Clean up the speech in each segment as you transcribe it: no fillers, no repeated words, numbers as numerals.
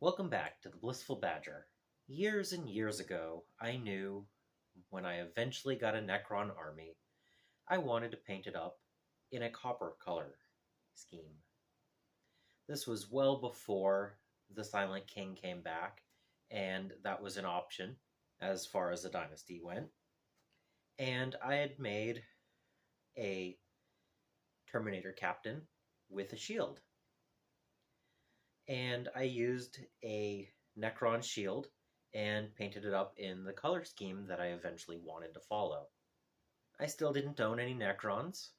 Welcome back to the Blissful Badger. Years and years ago, I knew when I eventually got a Necron army, I wanted to paint it up in a copper color scheme. This was well before the Silent King came back, and that was an option as far as the dynasty went. And I had made a Terminator captain with a shield. And I used a Necron shield and painted it up in the color scheme that I eventually wanted to follow. I still didn't own any Necrons.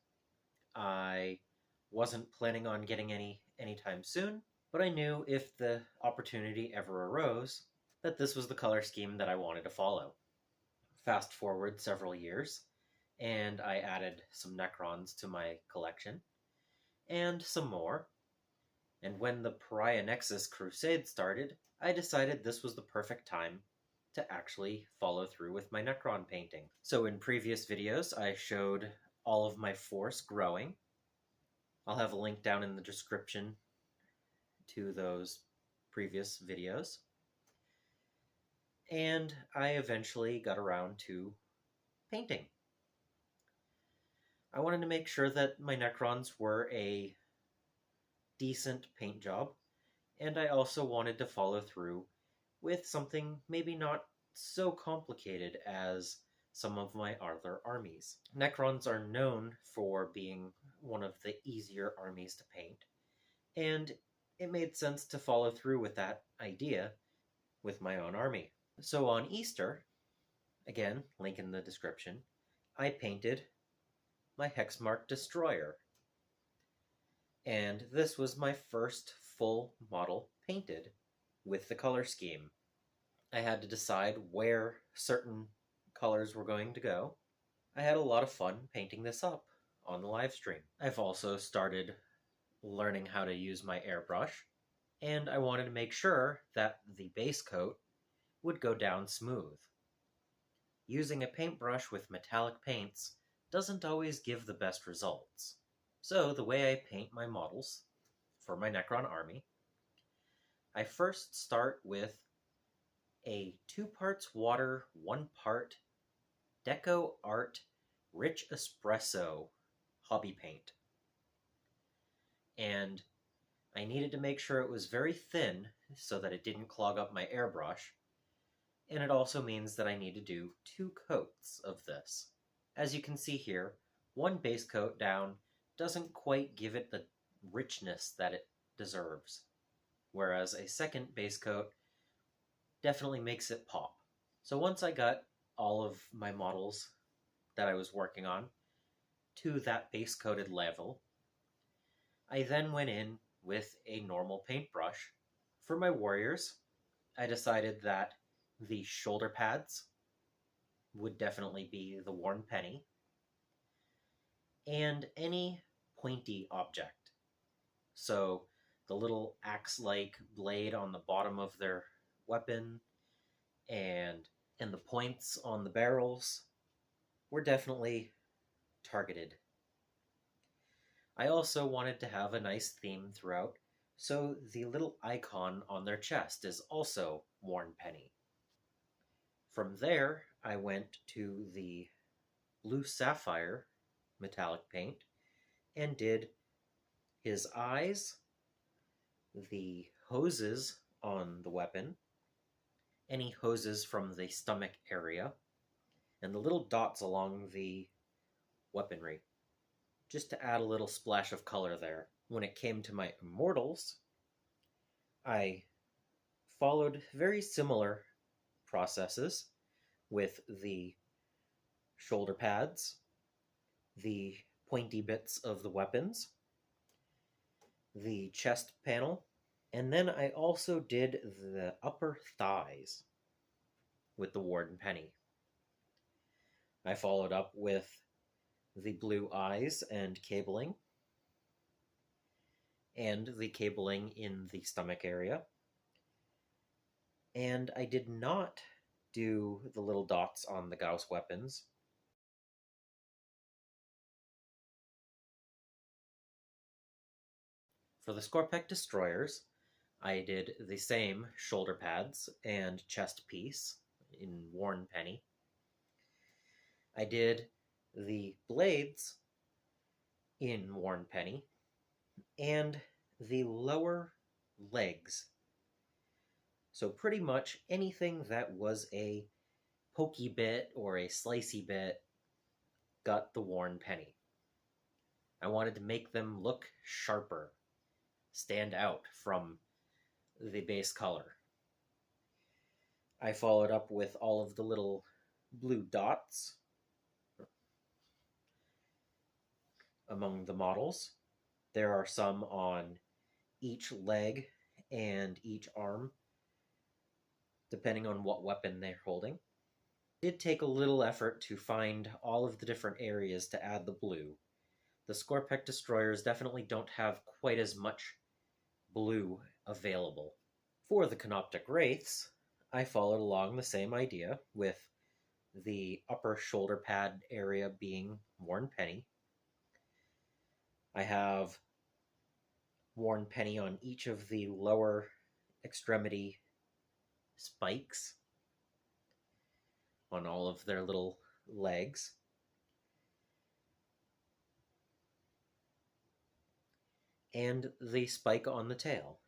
I wasn't planning on getting any anytime soon, but I knew if the opportunity ever arose that this was the color scheme that I wanted to follow. Fast forward several years, and I added some Necrons to my collection, and some more. And when the Pariah Nexus Crusade started, I decided this was the perfect time to actually follow through with my Necron painting. So in previous videos, I showed all of my force growing. I'll have a link down in the description to those previous videos. And I eventually got around to painting. I wanted to make sure that my Necrons were a decent paint job, and I also wanted to follow through with something maybe not so complicated as some of my other armies. Necrons are known for being one of the easier armies to paint, and it made sense to follow through with that idea with my own army. So on Easter, again, link in the description, I painted my Hexmark Destroyer. And this was my first full model painted with the color scheme. I had to decide where certain colors were going to go. I had a lot of fun painting this up on the live stream. I've also started learning how to use my airbrush, and I wanted to make sure that the base coat would go down smooth. Using a paintbrush with metallic paints doesn't always give the best results. So the way I paint my models for my Necron army, I first start with a 2 parts water, 1 part Deco Art Rich Espresso hobby paint. And I needed to make sure it was very thin so that it didn't clog up my airbrush. And it also means that I need to do 2 coats of this. As you can see here, 1 base coat down doesn't quite give it the richness that it deserves, whereas a second base coat definitely makes it pop. So once I got all of my models that I was working on to that base coated level, I then went in with a normal paintbrush. For my warriors, I decided that the shoulder pads would definitely be the worn penny, and any pointy object. So the little axe-like blade on the bottom of their weapon and the points on the barrels were definitely targeted. I also wanted to have a nice theme throughout, so the little icon on their chest is also worn penny. From there, I went to the blue sapphire metallic paint and did his eyes, the hoses on the weapon, any hoses from the stomach area, and the little dots along the weaponry, just to add a little splash of color there. When it came to my immortals, I followed very similar processes with the shoulder pads, the pointy bits of the weapons, the chest panel, and then I also did the upper thighs with the Warden Penny. I followed up with the blue eyes and cabling, and the cabling in the stomach area. And I did not do the little dots on the Gauss weapons. For the Scorpec Destroyers, I did the same shoulder pads and chest piece in worn penny. I did the blades in worn penny and the lower legs. So pretty much anything that was a pokey bit or a slicey bit got the worn penny. I wanted to make them look sharper, stand out from the base color. I followed up with all of the little blue dots among the models. There are some on each leg and each arm, depending on what weapon they're holding. It did take a little effort to find all of the different areas to add the blue. The Scorpec destroyers definitely don't have quite as much blue available. For the Canoptic Wraiths, I followed along the same idea, with the upper shoulder pad area being worn penny. I have worn penny on each of the lower extremity spikes on all of their little legs. And the spike on the tail.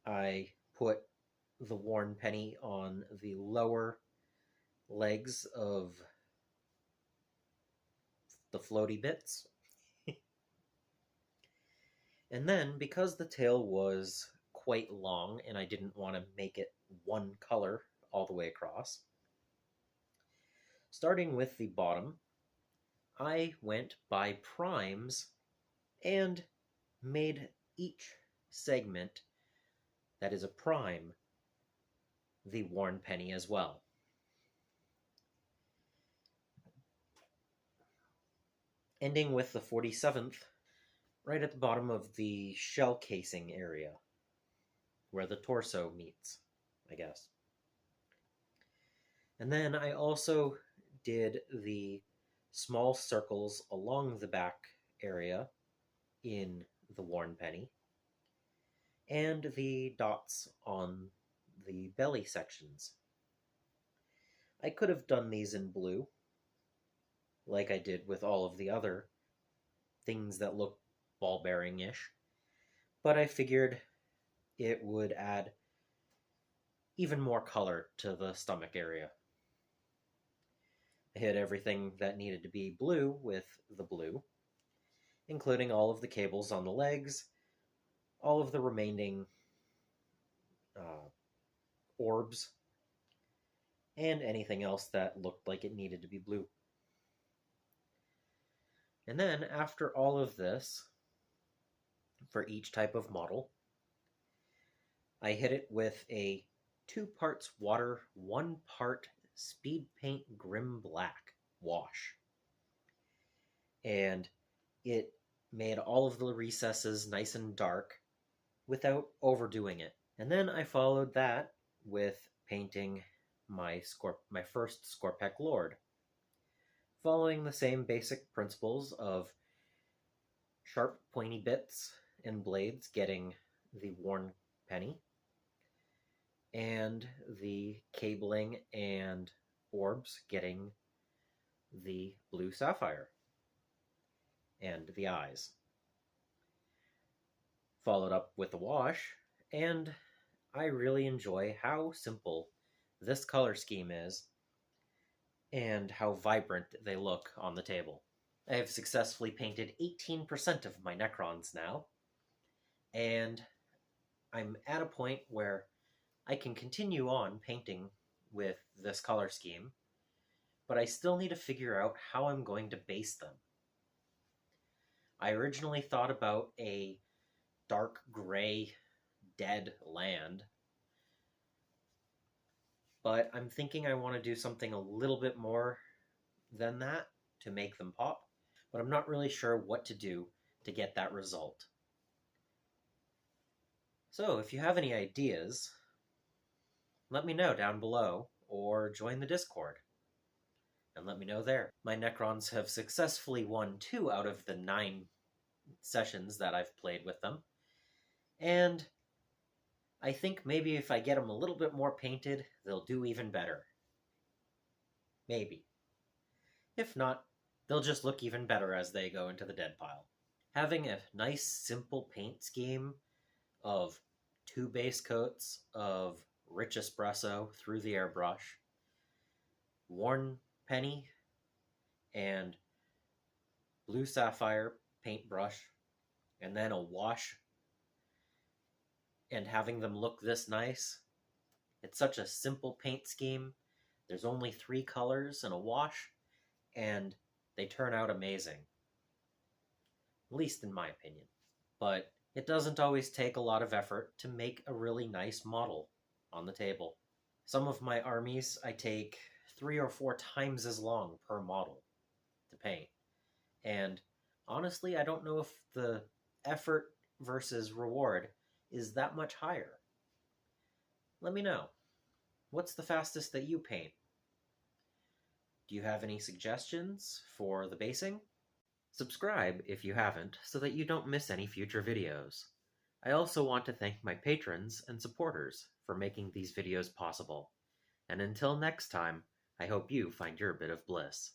I put the worn penny on the lower legs of the floaty bits. And then, because the tail was quite long and I didn't want to make it one color all the way across, starting with the bottom, I went by primes and made each segment that is a prime the worn penny as well. Ending with the 47th right at the bottom of the shell casing area, where the torso meets, I guess. And then I also did the small circles along the back area in the worn penny, and the dots on the belly sections. I could have done these in blue, like I did with all of the other things that look ball-bearing-ish, but I figured it would add even more color to the stomach area. I hit everything that needed to be blue with the blue, including all of the cables on the legs, all of the remaining orbs, and anything else that looked like it needed to be blue. And then, after all of this, for each type of model, I hit it with a 2 parts water, 1 part speed paint grim black wash. And it made all of the recesses nice and dark without overdoing it. And then I followed that with painting my first Scorpec Lord, following the same basic principles of sharp pointy bits and blades getting the worn penny, and the cabling and orbs getting the blue sapphire and the eyes. Followed up with the wash, and I really enjoy how simple this color scheme is and how vibrant they look on the table. I have successfully painted 18% of my Necrons now, and I'm at a point where I can continue on painting with this color scheme, but I still need to figure out how I'm going to base them. I originally thought about a dark gray dead land, but I'm thinking I want to do something a little bit more than that to make them pop, but I'm not really sure what to do to get that result. So if you have any ideas, let me know down below, or join the Discord, and let me know there. My Necrons have successfully won 2 out of the 9 sessions that I've played with them. And I think maybe if I get them a little bit more painted, they'll do even better. Maybe. If not, they'll just look even better as they go into the dead pile. Having a nice, simple paint scheme of 2 base coats of rich espresso through the airbrush, worn penny, and blue sapphire paintbrush, and then a wash, and having them look this nice. It's such a simple paint scheme. There's only 3 colors and a wash, and they turn out amazing. At least in my opinion. But it doesn't always take a lot of effort to make a really nice model on the table. Some of my armies I take 3 or 4 times as long per model to paint. And honestly, I don't know if the effort versus reward is that much higher. Let me know. What's the fastest that you paint? Do you have any suggestions for the basing? Subscribe if you haven't, so that you don't miss any future videos. I also want to thank my patrons and supporters for making these videos possible. And until next time, I hope you find your bit of bliss.